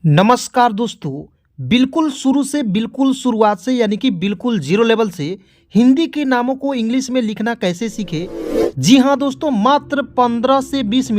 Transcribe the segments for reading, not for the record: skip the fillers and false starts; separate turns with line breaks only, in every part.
नमस्कार दोस्तों। बिल्कुल शुरू से बिल्कुल शुरुआत से यानी कि बिल्कुल जीरो लेवल से हिंदी के नामों को इंग्लिश में लिखना कैसे सीखे। जी हाँ दोस्तों, मात्र 15 से 20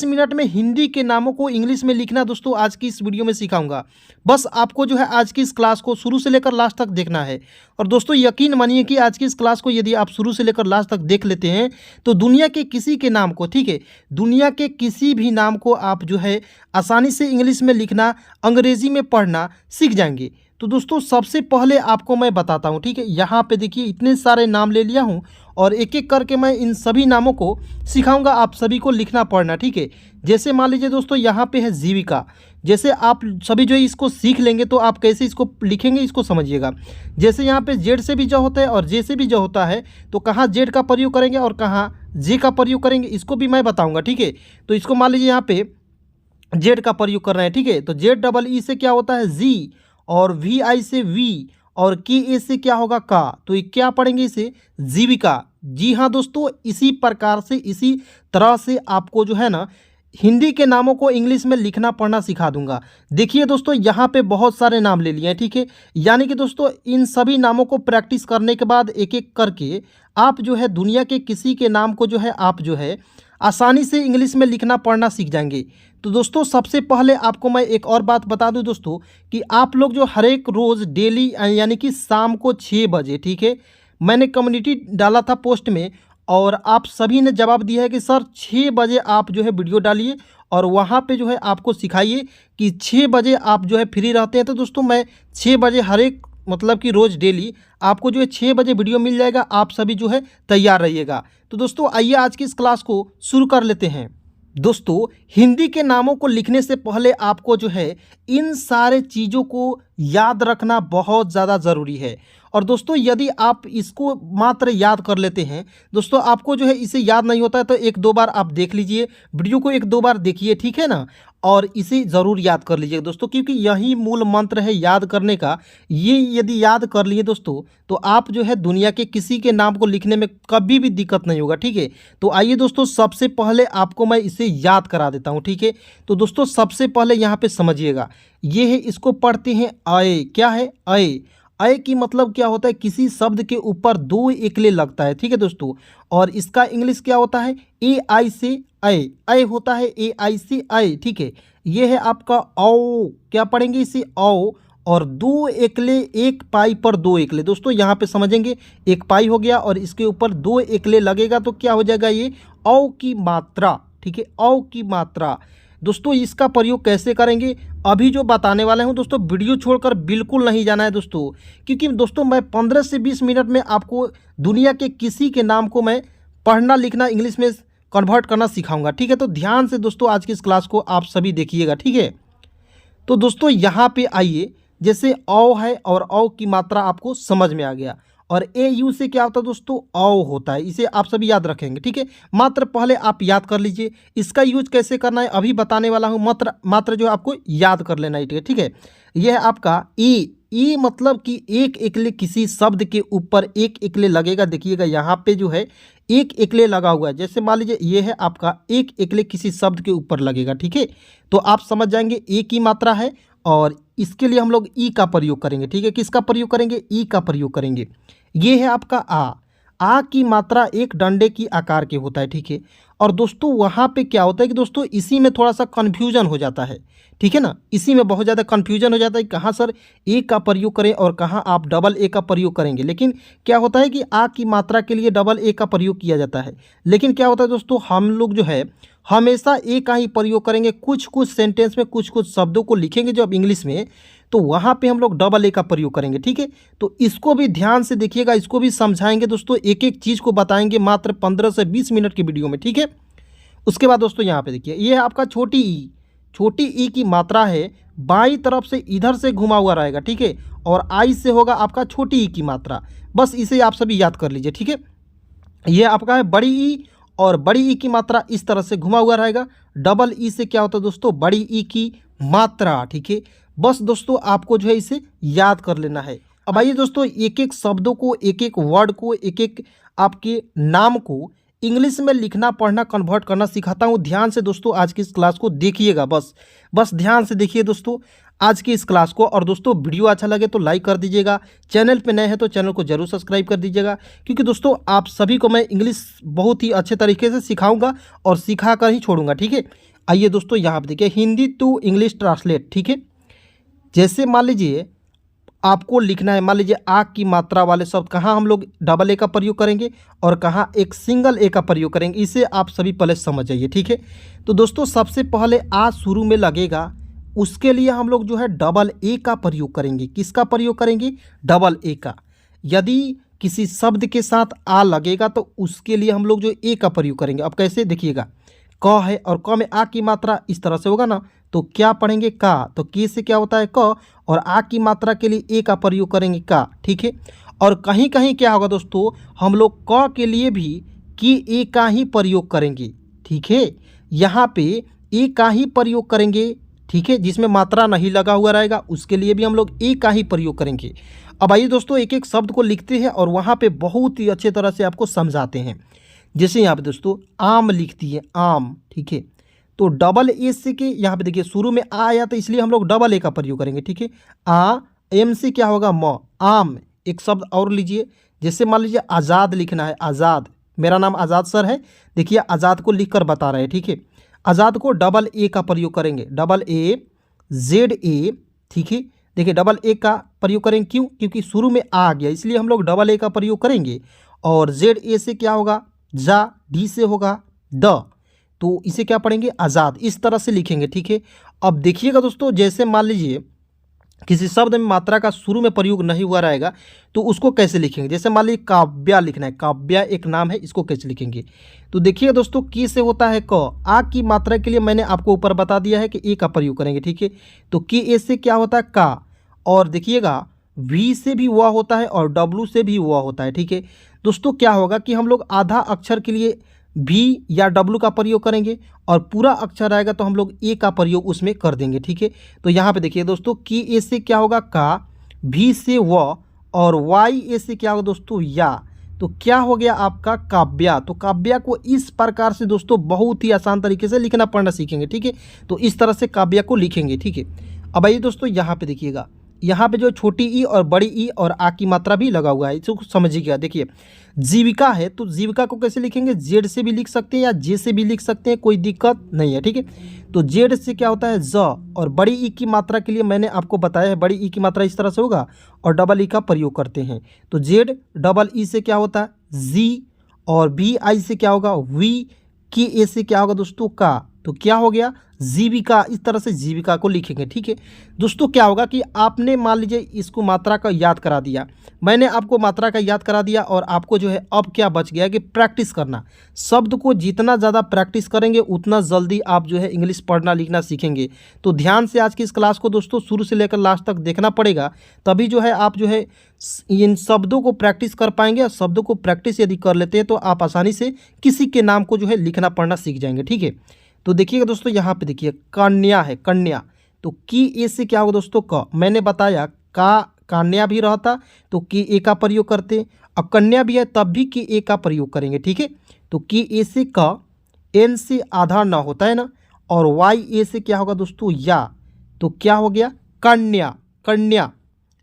मिनट में हिंदी के नामों को इंग्लिश में लिखना दोस्तों आज की इस वीडियो में सिखाऊंगा। बस आपको जो है आज की इस क्लास को शुरू से लेकर लास्ट तक देखना है। और दोस्तों यकीन मानिए कि आज की इस क्लास को यदि आप शुरू से लेकर लास्ट तक देख लेते हैं तो दुनिया के किसी के नाम को, ठीक है, दुनिया के किसी भी नाम को आप जो है आसानी से इंग्लिश में लिखना, अंग्रेजी में पढ़ना सीख जाएंगे। तो दोस्तों सबसे पहले आपको मैं बताता हूँ, ठीक है। यहाँ पे देखिए इतने सारे नाम ले लिया हूँ और एक एक करके मैं इन सभी नामों को सिखाऊंगा आप सभी को लिखना पढ़ना, ठीक है। जैसे मान लीजिए दोस्तों यहाँ पे है जीविका। जैसे आप सभी जो है इसको सीख लेंगे तो आप कैसे इसको लिखेंगे इसको समझिएगा। जैसे यहाँ पे जेड से भी जो होता है और जे से भी जो होता है तो कहाँ जेड का प्रयोग करेंगे और कहाँ जे का प्रयोग करेंगे इसको भी मैं बताऊँगा, ठीक है। तो इसको मान लीजिए यहाँ पे जेड का प्रयोग कर रहे हैं, ठीक है। तो जेड डबल ई से क्या होता है जी, और वी आई से वी, और के ए से क्या होगा का। तो ये क्या पढ़ेंगे इसे जीविका। जी हाँ दोस्तों, इसी प्रकार से इसी तरह से आपको जो है ना हिंदी के नामों को इंग्लिश में लिखना पढ़ना सिखा दूंगा। देखिए दोस्तों यहाँ पे बहुत सारे नाम ले लिए हैं, ठीक है। यानी कि दोस्तों इन सभी नामों को प्रैक्टिस करने के बाद एक एक करके आप जो है दुनिया के किसी के नाम को जो है आप जो है आसानी से इंग्लिश में लिखना पढ़ना सीख जाएंगे। तो दोस्तों सबसे पहले आपको मैं एक और बात बता दूं दोस्तों कि आप लोग जो हर एक रोज़ डेली यानी कि शाम को 6 बजे, ठीक है, मैंने कम्युनिटी डाला था पोस्ट में और आप सभी ने जवाब दिया है कि सर 6 बजे आप जो है वीडियो डालिए और वहाँ पे जो है आपको सिखाइए कि 6 बजे आप जो है फ्री रहते हैं। तो दोस्तों मैं 6 बजे हर एक मतलब कि रोज़ डेली आपको जो है 6 बजे वीडियो मिल जाएगा। आप सभी जो है तैयार रहिएगा। तो दोस्तों आइए आज की इस क्लास को शुरू कर लेते हैं। दोस्तों हिंदी के नामों को लिखने से पहले आपको जो है इन सारे चीज़ों को याद रखना बहुत ज़्यादा ज़रूरी है। और दोस्तों यदि आप इसको मात्र याद कर लेते हैं दोस्तों, आपको जो है इसे याद नहीं होता है तो एक दो बार आप देख लीजिए, वीडियो को एक दो बार देखिए, ठीक है ना, और इसे ज़रूर याद कर लीजिए दोस्तों, क्योंकि यही मूल मंत्र है याद करने का। ये यदि याद कर लिए दोस्तों तो आप जो है दुनिया के किसी के नाम को लिखने में कभी भी दिक्कत नहीं होगा, ठीक है। तो आइए दोस्तों सबसे पहले आपको मैं इसे याद करा देता हूँ, ठीक है। तो दोस्तों सबसे पहले यहाँ पे समझिएगा, ये है, इसको पढ़ते हैं अय। क्या है अय? अय की मतलब क्या होता है, किसी शब्द के ऊपर दो एकले लगता है, ठीक है दोस्तों। और इसका इंग्लिश क्या होता है, ए आई से अय। अय होता है ए आई से अय, ठीक है। ये है आपका औ। क्या पढ़ेंगे इसे औ, और दो एकले, एक पाई पर दो एकले। दोस्तों यहाँ पे समझेंगे, एक पाई हो गया और इसके ऊपर दो एकले लगेगा तो क्या हो जाएगा, ये औ की मात्रा, ठीक है, औ की मात्रा। दोस्तों इसका प्रयोग कैसे करेंगे अभी जो बताने वाले हूं दोस्तों, वीडियो छोड़कर बिल्कुल नहीं जाना है दोस्तों, क्योंकि दोस्तों मैं 15 से 20 मिनट में आपको दुनिया के किसी के नाम को मैं पढ़ना लिखना इंग्लिश में कन्वर्ट करना सिखाऊंगा, ठीक है। तो ध्यान से दोस्तों आज की इस क्लास को आप सभी देखिएगा, ठीक है। तो दोस्तों यहाँ पे आइए, जैसे औ है और औ की मात्रा आपको समझ में आ गया। और ए यू से क्या होता है दोस्तों, औ होता है, इसे आप सभी याद रखेंगे, ठीक है। मात्र पहले आप याद कर लीजिए, इसका यूज कैसे करना है अभी बताने वाला हूँ। मात्र जो है आपको याद कर लेना है, ठीक है। यह है आपका ई मतलब कि एक एकले किसी शब्द के ऊपर एक एकले लगेगा। देखिएगा यहाँ पे जो है एक एकले लगा हुआ है। जैसे मान लीजिए ये है आपका एक एकले किसी शब्द के ऊपर लगेगा, ठीक है। तो आप समझ जाएंगे ए की मात्रा है और इसके लिए हम लोग ई का प्रयोग करेंगे, ठीक है। किसका प्रयोग करेंगे, ई का प्रयोग करेंगे। ये है आपका आ की मात्रा एक डंडे की आकार के होता है, ठीक है। और दोस्तों वहाँ पे क्या होता है कि दोस्तों इसी में थोड़ा सा कन्फ्यूजन हो जाता है, ठीक है ना, इसी में बहुत ज़्यादा कन्फ्यूजन हो जाता है कहाँ सर ए का प्रयोग करें और कहाँ आप डबल ए का प्रयोग करेंगे। लेकिन क्या होता है कि आ की मात्रा के लिए डबल ए का प्रयोग किया जाता है, लेकिन क्या होता है दोस्तों हम लोग जो है हमेशा ए का ही प्रयोग करेंगे। कुछ कुछ सेंटेंस में कुछ कुछ शब्दों को लिखेंगे जो अब इंग्लिश में, तो वहाँ पे हम लोग डबल ए का प्रयोग करेंगे, ठीक है। तो इसको भी ध्यान से देखिएगा, इसको भी समझाएंगे दोस्तों, एक एक चीज़ को बताएंगे मात्र 15 से 20 मिनट की वीडियो में, ठीक है। उसके बाद दोस्तों यहाँ पे देखिए, ये है आपका छोटी ई की मात्रा है, बाईं तरफ से इधर से घुमा हुआ रहेगा, ठीक है। और आई से होगा आपका छोटी ई की मात्रा। बस इसे आप सभी याद कर लीजिए, ठीक है। ये आपका है बड़ी ई, और बड़ी ई की मात्रा इस तरह से घुमा हुआ रहेगा। डबल ई से क्या होता है दोस्तों, बड़ी ई की मात्रा, ठीक है। बस दोस्तों आपको जो है इसे याद कर लेना है। अब आइए दोस्तों एक एक शब्दों को, एक एक वर्ड को, एक एक आपके नाम को इंग्लिश में लिखना पढ़ना कन्वर्ट करना सिखाता हूँ। ध्यान से दोस्तों आज की इस क्लास को देखिएगा, बस ध्यान से देखिए दोस्तों आज की इस क्लास को। और दोस्तों वीडियो अच्छा लगे तो लाइक कर दीजिएगा, चैनल पे नए हैं तो चैनल को जरूर सब्सक्राइब कर दीजिएगा, क्योंकि दोस्तों आप सभी को मैं इंग्लिश बहुत ही अच्छे तरीके से सिखाऊंगा और सिखा कर ही छोड़ूंगा, ठीक है। आइए दोस्तों यहाँ पे देखिए, हिंदी टू इंग्लिश ट्रांसलेट, ठीक है। जैसे मान लीजिए आपको लिखना है, मान लीजिए आ की मात्रा वाले शब्द कहाँ हम लोग डबल ए का प्रयोग करेंगे और कहाँ एक सिंगल ए का प्रयोग करेंगे, इसे आप सभी पहले समझ जाइए, ठीक है। तो दोस्तों सबसे पहले आ शुरू में लगेगा, उसके लिए हम लोग जो है डबल ए का प्रयोग करेंगे। किसका प्रयोग करेंगे? डबल ए का। यदि किसी शब्द के साथ आ लगेगा तो उसके लिए हम लोग जो ए का प्रयोग करेंगे। अब कैसे देखिएगा, क है और क में आ की मात्रा इस तरह से होगा ना, तो क्या पढ़ेंगे? का। तो के से क्या होता है? क, और आ की मात्रा के लिए ए का प्रयोग करेंगे का, ठीक है। और कहीं कहीं क्या होगा दोस्तों, हम लोग क के लिए भी कि ए का ही प्रयोग करेंगे, ठीक है। यहाँ पे ए का ही प्रयोग करेंगे, ठीक है। जिसमें मात्रा नहीं लगा हुआ रहेगा उसके लिए भी हम लोग ए का ही प्रयोग करेंगे। अब आइए दोस्तों एक एक शब्द को लिखते हैं और वहाँ पे बहुत ही अच्छे तरह से आपको समझाते हैं। जैसे यहाँ पे दोस्तों आम लिखती है, आम, ठीक है। तो डबल ए से के यहाँ पे देखिए शुरू में आ आया तो इसलिए हम लोग डबल ए का प्रयोग करेंगे, ठीक है। आ, एम से क्या होगा? म, आम। एक शब्द और लीजिए, जैसे मान लीजिए आज़ाद लिखना है, आज़ाद। मेरा नाम आज़ाद सर है, देखिए आज़ाद को लिख कर बता रहे हैं, ठीक है। आज़ाद को डबल ए का प्रयोग करेंगे, डबल ए, जेड ए, ठीक है। देखिए डबल ए का प्रयोग करेंगे, क्यों? क्योंकि शुरू में आ गया इसलिए हम लोग डबल ए का प्रयोग करेंगे। और जेड ए से क्या होगा? जा, डी से होगा द, तो इसे क्या पढ़ेंगे? आज़ाद। इस तरह से लिखेंगे, ठीक है। अब देखिएगा दोस्तों, जैसे मान लीजिए किसी शब्द में मात्रा का शुरू में प्रयोग नहीं हुआ रहेगा तो उसको कैसे लिखेंगे? जैसे मान लीजिए काव्या लिखना है, काव्या एक नाम है, इसको कैसे लिखेंगे? तो देखिए दोस्तों की से होता है क, आ की मात्रा के लिए मैंने आपको ऊपर बता दिया है कि ए का प्रयोग करेंगे, ठीक है। तो की ए से क्या होता है? का। और देखिएगा वी से भी हुआ होता है और डब्लू से भी हुआ होता है, ठीक है। दोस्तों क्या होगा कि हम लोग आधा अक्षर के लिए भी या डब्लू का प्रयोग करेंगे और पूरा अक्षर आएगा तो हम लोग ए का प्रयोग उसमें कर देंगे, ठीक है। तो यहाँ पे देखिए दोस्तों की ए से क्या होगा? का, भी से व, और वाई ए से क्या होगा दोस्तों? या। तो क्या हो गया आपका? काव्या। तो काव्या को इस प्रकार से दोस्तों बहुत ही आसान तरीके से लिखना पढ़ना सीखेंगे, ठीक है। तो इस तरह से काव्या को लिखेंगे, ठीक है। अब आइए दोस्तों यहाँ पे देखिएगा, यहाँ पे जो छोटी ई और बड़ी ई और आ की मात्रा भी लगा हुआ है, इसको समझिएगा। देखिए जीविका है तो जीविका को कैसे लिखेंगे? जेड से भी लिख सकते हैं या जे से भी लिख सकते हैं, कोई दिक्कत नहीं है, ठीक है। तो जेड से क्या होता है? ज। और बड़ी ई की मात्रा के लिए मैंने आपको बताया है, बड़ी ई की मात्रा इस तरह से होगा और डबल ई का प्रयोग करते हैं। तो जेड डबल ई से क्या होता है? जी। और बी आई से क्या होगा? वी। की ए से क्या होगा दोस्तों? का। तो क्या हो गया? जीविका। इस तरह से जीविका को लिखेंगे, ठीक है। दोस्तों क्या होगा कि आपने मान लीजिए इसको मात्रा का याद करा दिया, मैंने आपको मात्रा का याद करा दिया और आपको जो है अब क्या बच गया कि प्रैक्टिस करना। शब्द को जितना ज़्यादा प्रैक्टिस करेंगे उतना जल्दी आप जो है इंग्लिश पढ़ना लिखना सीखेंगे। तो ध्यान से आज की इस क्लास को दोस्तों शुरू से लेकर लास्ट तक देखना पड़ेगा, तभी जो है आप जो है इन शब्दों को प्रैक्टिस कर पाएंगे। और शब्दों को प्रैक्टिस यदि कर लेते हैं तो आप आसानी से किसी के नाम को जो है लिखना पढ़ना सीख जाएंगे, ठीक है। तो देखिएगा दोस्तों यहाँ पे देखिए कन्या है, कन्या। तो की ए से क्या होगा दोस्तों? क। मैंने बताया का कन्या भी रहता तो की ए का प्रयोग करते, अब कन्या भी है तब भी की ए का प्रयोग करेंगे, ठीक है। तो की ए से क, एन से आधा न होता है ना, और वाई ए से क्या होगा दोस्तों? या। तो क्या हो गया? कन्या, कन्या,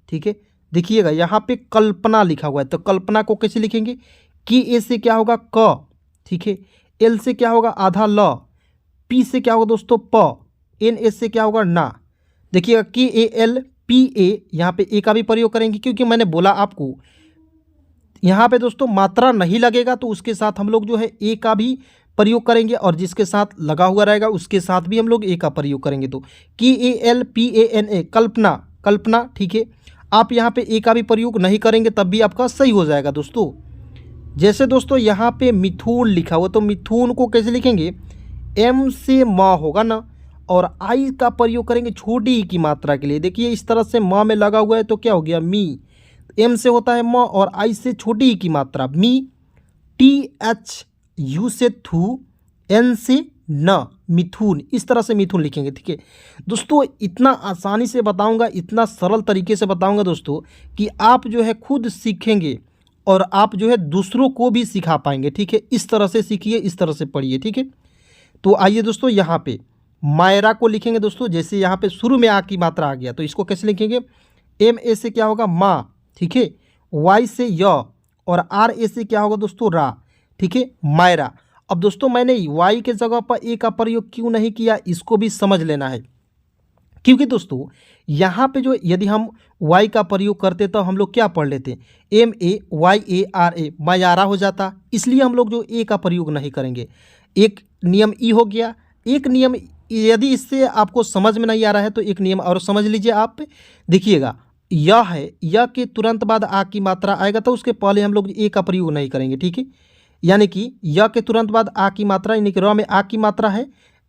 ठीक है। देखिएगा यहाँ पे कल्पना लिखा हुआ है, तो कल्पना को कैसे लिखेंगे? की ए से क्या होगा? क, ठीक है। एल से क्या होगा? आधा ल। पी से क्या होगा दोस्तों? प। एन एस से क्या होगा? ना। देखिएगा की ए एल पी ए, यहाँ पे ए का भी प्रयोग करेंगे क्योंकि मैंने बोला आपको यहाँ पे दोस्तों मात्रा नहीं लगेगा तो उसके साथ हम लोग जो है ए का भी प्रयोग करेंगे और जिसके साथ लगा हुआ रहेगा उसके साथ भी हम लोग ए का प्रयोग करेंगे। तो K A L P A N A, Kalpana, Kalpana, ठीक है। आप यहाँ पे ए का भी प्रयोग नहीं करेंगे तब भी आपका सही हो जाएगा दोस्तों। जैसे दोस्तों यहाँ पे मिथुन लिखा हुआ, तो मिथुन को कैसे लिखेंगे? एम से म होगा ना, और आई का प्रयोग करेंगे छोटी ई की मात्रा के लिए। देखिए इस तरह से म में लगा हुआ है तो क्या हो गया? मी। एम से होता है म और आई से छोटी ई की मात्रा मी। टी एच यू से थू, एन से न, मिथुन। इस तरह से मिथुन लिखेंगे, ठीक है दोस्तों। इतना आसानी से बताऊंगा, इतना सरल तरीके से बताऊंगा दोस्तों कि आप जो है खुद सीखेंगे और आप जो है दूसरों को भी सिखा पाएंगे। ठीक है, इस तरह से सीखिए, इस तरह से पढ़िए। ठीक है, तो आइए दोस्तों यहाँ पे मायरा को लिखेंगे दोस्तों। जैसे यहाँ पे शुरू में आ की मात्रा आ गया तो इसको कैसे लिखेंगे? एम ए से क्या होगा? माँ। ठीक है, वाई से य, और आर ए से क्या होगा दोस्तों? रा। ठीक है, मायरा। अब दोस्तों मैंने वाई के जगह पर ए का प्रयोग क्यों नहीं किया, इसको भी समझ लेना है। क्योंकि दोस्तों यहाँ पे जो यदि हम y का प्रयोग करते तो हम लोग क्या पढ़ लेते? MAYARA, मायारा हो जाता। इसलिए हम लोग जो ए का प्रयोग नहीं करेंगे। एक नियम ई हो गया। एक नियम यदि इससे आपको समझ में नहीं आ रहा है तो एक नियम और समझ लीजिए आप। देखिएगा, यह है, यह के तुरंत बाद आ की मात्रा आएगा तो उसके पहले हम लोग ए का प्रयोग नहीं करेंगे। ठीक है, यानी कि य के तुरंत बाद आ की मात्रा, यानी कि र में आ की मात्रा है।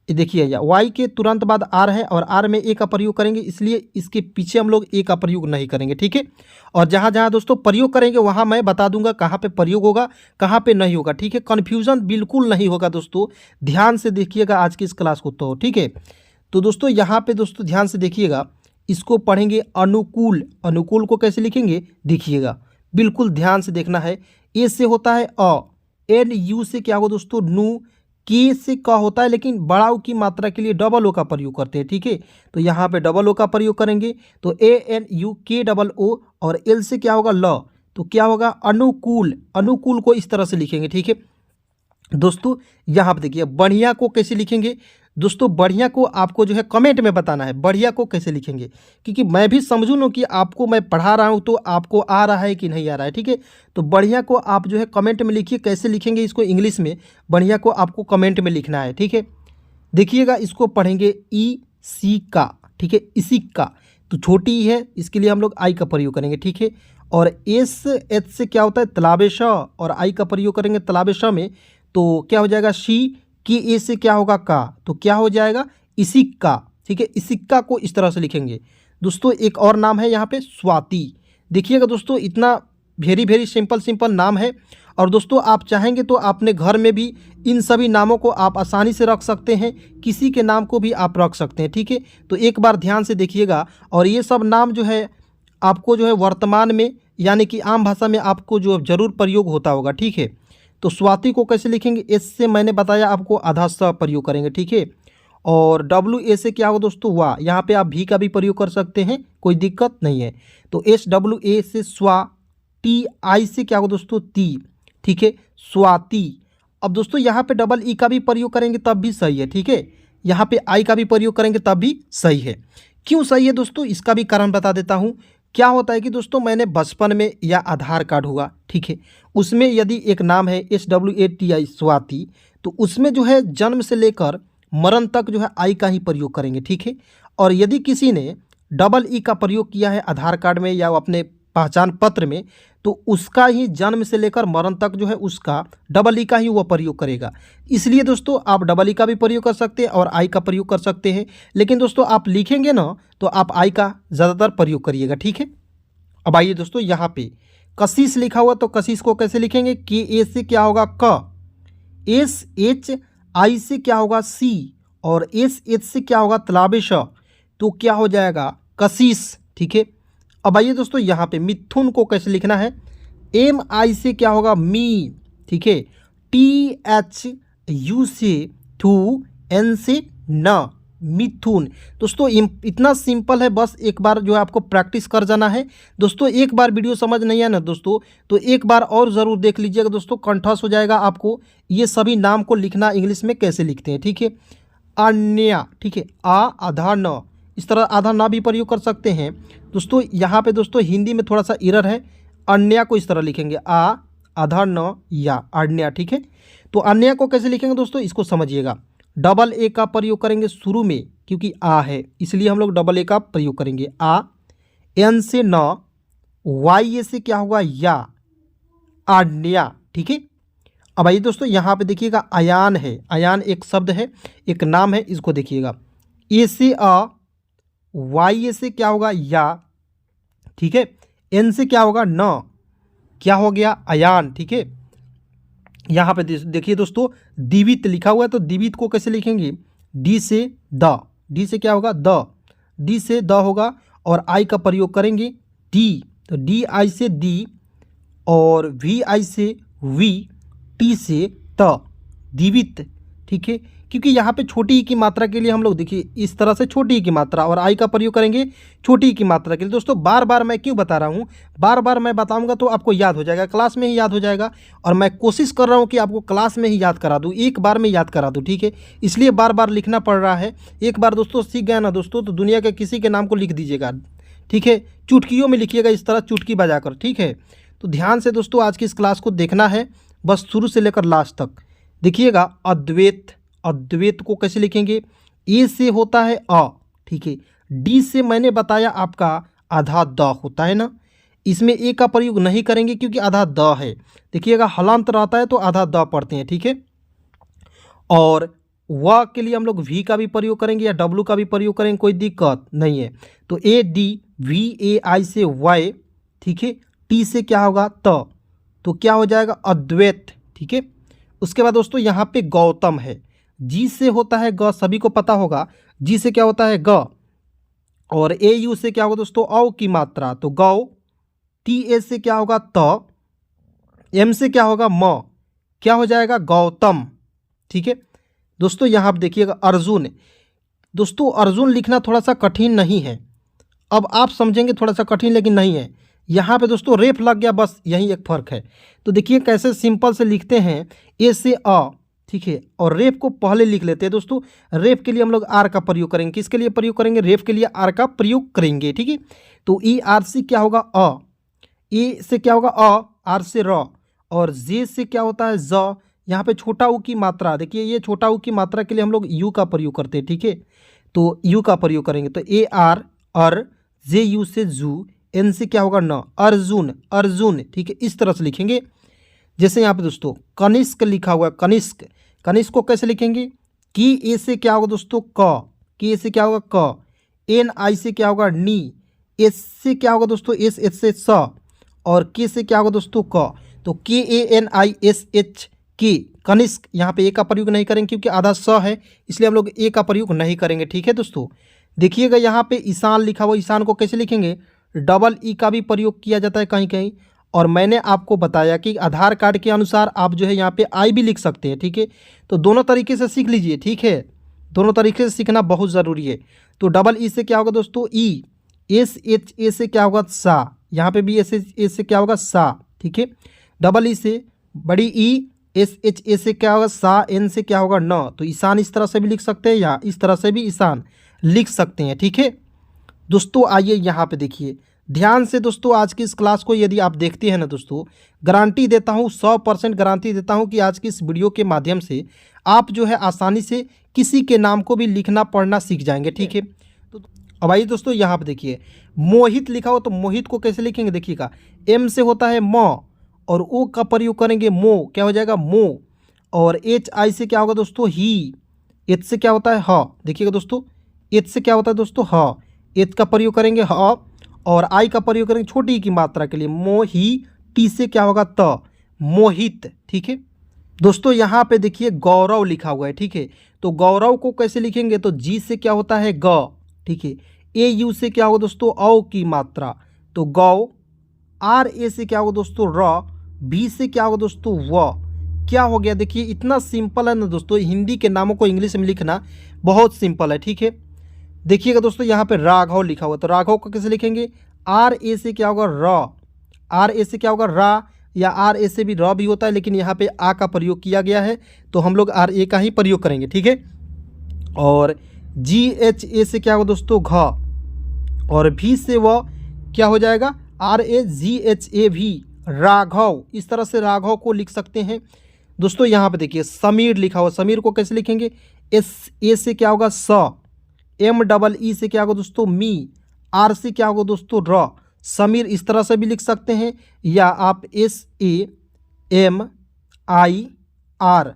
देखिए या वाई के तुरंत बाद आर है और आर में ए का प्रयोग करेंगे, इसलिए इसके पीछे हम लोग ए का प्रयोग नहीं करेंगे। ठीक है, और जहाँ जहाँ दोस्तों प्रयोग करेंगे वहाँ मैं बता दूंगा कहाँ पे प्रयोग होगा, कहाँ पे नहीं होगा। ठीक है, कन्फ्यूज़न बिल्कुल नहीं होगा दोस्तों। ध्यान से देखिएगा आज की इस क्लास को। तो ठीक है, तो दोस्तों यहाँ पे दोस्तों ध्यान से देखिएगा, इसको पढ़ेंगे अनुकूल। अनुकूल को कैसे लिखेंगे देखिएगा, बिल्कुल ध्यान से देखना है। ए से होता है अ, एन यू से क्या होगा दोस्तों? नू। के से क होता है, लेकिन बड़ा ऊ की मात्रा के लिए डबल ओ का प्रयोग करते हैं। ठीक है, तो यहाँ पे डबल ओ का प्रयोग करेंगे तो ANUKOO, और एल से क्या होगा? ल। तो क्या होगा? अनुकूल। अनुकूल को इस तरह से लिखेंगे। ठीक है दोस्तों, यहाँ पे देखिए बढ़िया को कैसे लिखेंगे दोस्तों? बढ़िया को आपको जो है कमेंट में बताना है, बढ़िया को कैसे लिखेंगे, क्योंकि मैं भी समझूँ ना कि आपको मैं पढ़ा रहा हूँ तो आपको आ रहा है कि नहीं आ रहा है। ठीक है, तो बढ़िया को आप जो है कमेंट में लिखिए। कैसे लिखेंगे इसको इंग्लिश में? बढ़िया को आपको कमेंट में लिखना है। ठीक है, देखिएगा इसको पढ़ेंगे ई सी का। ठीक है, इसी का, तो छोटी ही है इसके लिए हम लोग आई का प्रयोग करेंगे। ठीक है, और एस एच से क्या होता है? तलाबेश, और आई का प्रयोग करेंगे तलाबेश में, तो क्या हो जाएगा? शी। की ए से क्या होगा? का, तो क्या हो जाएगा? इसी का। ठीक है, इसी का को इस तरह से लिखेंगे दोस्तों। एक और नाम है यहाँ पे स्वाति। देखिएगा दोस्तों, इतना वेरी सिंपल नाम है। और दोस्तों आप चाहेंगे तो अपने घर में भी इन सभी नामों को आप आसानी से रख सकते हैं, किसी के नाम को भी आप रख सकते हैं। ठीक है, तो एक बार ध्यान से देखिएगा। और ये सब नाम जो है आपको जो है वर्तमान में यानी कि आम भाषा में आपको जो ज़रूर प्रयोग होता होगा। ठीक है, तो स्वाति को कैसे लिखेंगे? एस से मैंने बताया आपको आधा स प्रयोग करेंगे। ठीक है, और WA से क्या होगा दोस्तों? वाह। यहाँ पे आप भी का भी प्रयोग कर सकते हैं, कोई दिक्कत नहीं है। तो SWA से स्वा। TI से क्या होगा दोस्तों? ती। ठीक है, स्वाति। अब दोस्तों यहाँ पे डबल ई का भी प्रयोग करेंगे तब भी सही है। ठीक है, यहाँ पे आई का भी प्रयोग करेंगे तब भी सही है। क्यों सही है दोस्तों? इसका भी कारण बता देता हूँ। क्या होता है कि दोस्तों मैंने बचपन में या आधार कार्ड हुआ, ठीक है, उसमें यदि एक नाम है SWATI स्वाति, तो उसमें जो है जन्म से लेकर मरण तक जो है आई का ही प्रयोग करेंगे। ठीक है, और यदि किसी ने डबल ई का प्रयोग किया है आधार कार्ड में या अपने पहचान पत्र में, तो उसका ही जन्म से लेकर मरण तक जो है उसका डबल ई का ही वो प्रयोग करेगा। इसलिए दोस्तों आप डबल ई का भी प्रयोग कर सकते हैं और आई का प्रयोग कर सकते हैं, लेकिन दोस्तों आप लिखेंगे ना तो आप आई का ज़्यादातर प्रयोग करिएगा। ठीक है, अब आइए दोस्तों यहाँ पे कशिश लिखा हुआ, तो कशिश को कैसे लिखेंगे? KA से क्या होगा? क। SHI से क्या होगा? सी, और SH से क्या होगा? तलाबेश, तो क्या हो जाएगा? कशिश। ठीक है, अब आइए दोस्तों यहाँ पे मिथुन को कैसे लिखना है? MI से क्या होगा? मी। ठीक है, THU से थू, N से न, मिथुन। दोस्तों इतना सिंपल है, बस एक बार जो है आपको प्रैक्टिस कर जाना है। दोस्तों एक बार वीडियो समझ नहीं आया ना दोस्तों, तो एक बार और ज़रूर देख लीजिएगा दोस्तों, कंठस्थ हो जाएगा आपको ये सभी नाम को लिखना इंग्लिश में कैसे लिखते हैं। ठीक है, अन्य। ठीक है, आधा न, इस तरह आधा ना भी प्रयोग कर सकते हैं दोस्तों। यहाँ पे दोस्तों हिंदी में थोड़ा सा एरर है, अन्य को इस तरह लिखेंगे आधा न या अन्य। ठीक है, तो अन्य को कैसे लिखेंगे दोस्तों? इसको समझिएगा। डबल ए का प्रयोग करेंगे शुरू में, क्योंकि आ है इसलिए हम लोग डबल ए का प्रयोग करेंगे। एन से न, वाई ए से क्या होगा? या, अन्य। ठीक है, अब आइए दोस्तों यहाँ पे देखिएगा अयान है। अयान एक शब्द है, एक नाम है, इसको देखिएगा। ए से वाई ए से क्या होगा? या। ठीक है, एन से क्या होगा? न, क्या हो गया? अयान। ठीक है, यहाँ पे देखिए दोस्तों दीवित लिखा हुआ है, तो दीवित को कैसे लिखेंगे? डी से द। डी से क्या होगा? द। डी से द होगा, और आई का प्रयोग करेंगे डी, तो DI से दी, और वी आई से वी, टी से त, दीवित। ठीक है, क्योंकि यहाँ पे छोटी ई की मात्रा के लिए हम लोग देखिए इस तरह से छोटी ई की मात्रा और आई का प्रयोग करेंगे छोटी ई की मात्रा के लिए। दोस्तों बार बार मैं क्यों बता रहा हूँ, बार बार मैं बताऊँगा तो आपको याद हो जाएगा, क्लास में ही याद हो जाएगा। और मैं कोशिश कर रहा हूँ कि आपको क्लास में ही याद करा दूँ, एक बार में याद करा दूँ। ठीक है, इसलिए बार बार लिखना पड़ रहा है। एक बार दोस्तों सीख गए ना दोस्तों, तो दुनिया के किसी के नाम को लिख दीजिएगा। ठीक है, चुटकियों में लिखिएगा इस तरह चुटकी बजाकर। ठीक है, तो ध्यान से दोस्तों आज की इस क्लास को देखना है, बस शुरू से लेकर लास्ट तक देखिएगा। अद्वैत, अद्वैत को कैसे लिखेंगे, ए से होता है अ। ठीक है, डी से मैंने बताया आपका आधा द होता है ना, इसमें ए का प्रयोग नहीं करेंगे क्योंकि आधा द है। देखिएगा हलांत रहता है तो आधा द पढ़ते हैं। ठीक है, और व के लिए हम लोग वी का भी प्रयोग करेंगे या डब्लू का भी प्रयोग करेंगे, कोई दिक्कत नहीं है। तो ए डी वी ए आई से वाई। ठीक है, टी से क्या होगा त, तो क्या हो जाएगा अद्वैत। ठीक है, उसके बाद दोस्तों यहाँ पे गौतम है, जी से होता है ग, सभी को पता होगा जी से क्या होता है ग। और ए यू से क्या होगा दोस्तों औ की मात्रा, तो गौ। टी ए से क्या होगा त, एम से क्या होगा म, क्या हो जाएगा गौतम। ठीक है दोस्तों, यहाँ आप देखिएगा अर्जुन। दोस्तों अर्जुन लिखना थोड़ा सा कठिन नहीं है, अब आप समझेंगे थोड़ा सा कठिन लेकिन नहीं है। यहाँ पे दोस्तों रेफ लग गया, बस यही एक फ़र्क है। तो देखिए कैसे सिंपल से लिखते हैं, ए से अ। ठीक है, और रेफ को पहले लिख लेते हैं दोस्तों। रेफ के लिए हम लोग आर का प्रयोग करेंगे, किसके लिए प्रयोग करेंगे, रेफ के लिए आर का प्रयोग करेंगे। ठीक है, तो ई आर से क्या होगा अ, ए से क्या होगा अ, आर से र, और जे से क्या होता है ज। यहाँ पे छोटा ऊ की मात्रा देखिए, ये छोटा ऊ की मात्रा के लिए हम लोग यू का प्रयोग करते हैं। ठीक है, तो यू का प्रयोग करेंगे, तो A R or, J you से जू, एन से क्या होगा न, अर्जुन, अर्जुन। ठीक है, इस तरह से लिखेंगे। जैसे यहाँ पे दोस्तों कनिष्क लिखा हुआ है, कनिष्क, कनिष्क को कैसे लिखेंगे, की ए से क्या होगा दोस्तों क, की ए से क्या होगा क, एन आई से क्या होगा नी, एस से क्या होगा दोस्तों एस, एच से स, और के से क्या होगा दोस्तों क, तो के A N I S H के, कनिष्क। यहाँ पे ए का प्रयोग नहीं करेंगे क्योंकि आधा स है, इसलिए हम लोग ए का प्रयोग नहीं करेंगे। ठीक है दोस्तों, देखिएगा यहाँ पे ईशान लिखा हुआ, ईशान को कैसे लिखेंगे, डबल ई का भी प्रयोग किया जाता है कहीं कहीं। और मैंने आपको बताया कि आधार कार्ड के अनुसार आप जो है यहाँ पे आई भी लिख सकते हैं। ठीक है, तो दोनों तरीके से सीख लीजिए। ठीक है, दोनों तरीके से सीखना बहुत ज़रूरी है। तो डबल ई से क्या होगा दोस्तों ई, एस एच ए से क्या होगा सा, यहाँ पे भी एस एच ए से क्या होगा सा। ठीक है, डबल ई से बड़ी ई, एस एच ए से क्या होगा सा, एन से क्या होगा न। तो ईशान इस तरह से भी लिख सकते हैं या इस तरह से भी ईशान लिख सकते हैं। ठीक है दोस्तों, आइए यहाँ पे देखिए ध्यान से दोस्तों, आज की इस क्लास को यदि आप देखते हैं ना दोस्तों, गारंटी देता हूँ 100% गारंटी देता हूँ कि आज की इस वीडियो के माध्यम से आप जो है आसानी से किसी के नाम को भी लिखना पढ़ना सीख जाएंगे। ठीक है, तो अब आइए दोस्तों यहाँ पे देखिए मोहित लिखा हो, तो मोहित को कैसे लिखेंगे, देखिएगा एम से होता है म, और ओ का प्रयोग करेंगे मो, क्या हो जाएगा मो। और एच आई से क्या होगा दोस्तों ही, एच से क्या होता है ह, देखिएगा दोस्तों एच से क्या होता है दोस्तों ह, एच का प्रयोग करेंगे ह, और आई का प्रयोग करेंगे छोटी की मात्रा के लिए मोही, टी से क्या होगा त, मोहित। ठीक है दोस्तों, यहाँ पे देखिए गौरव लिखा हुआ है। ठीक है, तो गौरव को कैसे लिखेंगे, तो जी से क्या होता है ग। ठीक है, ए यू से क्या होगा दोस्तों औ की मात्रा, तो गौ। आर ए से क्या होगा दोस्तों र, बी से क्या होगा दोस्तों व। क्या हो गया, देखिए इतना सिंपल है ना दोस्तों, हिंदी के नामों को इंग्लिश में लिखना बहुत सिंपल है। ठीक है, देखिएगा दोस्तों यहाँ पे राघव लिखा हुआ, तो राघव को कैसे लिखेंगे, आर ए से क्या होगा र, आर ए से क्या होगा रा, या आर ए से भी र भी होता है, लेकिन यहाँ पे आ का प्रयोग किया गया है तो हम लोग आर ए का ही प्रयोग करेंगे। ठीक है, और जी एच ए से क्या होगा दोस्तों घ, और भी से वो क्या हो जाएगा R A ji H A भी, राघव। इस तरह से राघव को लिख सकते हैं दोस्तों। यहाँ पे देखिए समीर लिखा हुआ, समीर को कैसे लिखेंगे, एस ए से क्या होगा स, एम डबल ई से क्या होगा दोस्तों मी, आर से क्या होगा दोस्तों र। समीर इस तरह से भी लिख सकते हैं, या आप S A M I R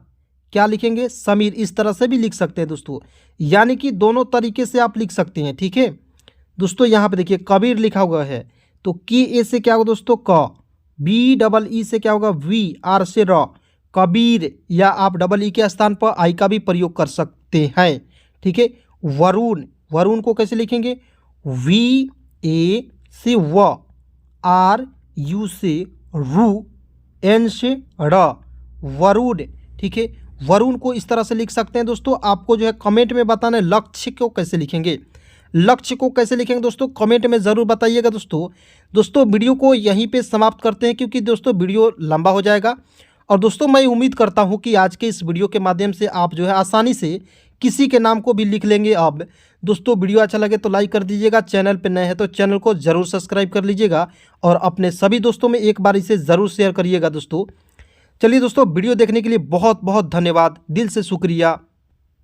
क्या लिखेंगे समीर, इस तरह से भी लिख सकते हैं दोस्तों। यानी कि दोनों तरीके से आप लिख सकते हैं। ठीक है दोस्तों, यहाँ पे देखिए कबीर लिखा हुआ है, तो के ए से क्या होगा दोस्तों क, बी डबल ई से क्या होगा वी, आर से र, कबीर। या आप डबल ई के स्थान पर आई का भी प्रयोग कर सकते हैं। ठीक है, वरुण, वरुण को कैसे लिखेंगे, वी ए से व, आर यू से रू, एन से ड़, वरुण। ठीक है, वरुण को इस तरह से लिख सकते हैं दोस्तों। आपको जो है कमेंट में बताना है लक्ष्य को कैसे लिखेंगे, लक्ष्य को कैसे लिखेंगे दोस्तों, कमेंट में ज़रूर बताइएगा दोस्तों वीडियो को यहीं पे समाप्त करते हैं क्योंकि दोस्तों वीडियो लंबा हो जाएगा। और दोस्तों मैं उम्मीद करता हूं कि आज के इस वीडियो के माध्यम से आप जो है आसानी से किसी के नाम को भी लिख लेंगे। अब दोस्तों वीडियो अच्छा लगे तो लाइक कर दीजिएगा, चैनल पर नए हैं तो चैनल को ज़रूर सब्सक्राइब कर लीजिएगा और अपने सभी दोस्तों में एक बार इसे ज़रूर शेयर करिएगा दोस्तों। चलिए दोस्तों, वीडियो देखने के लिए बहुत बहुत धन्यवाद, दिल से शुक्रिया।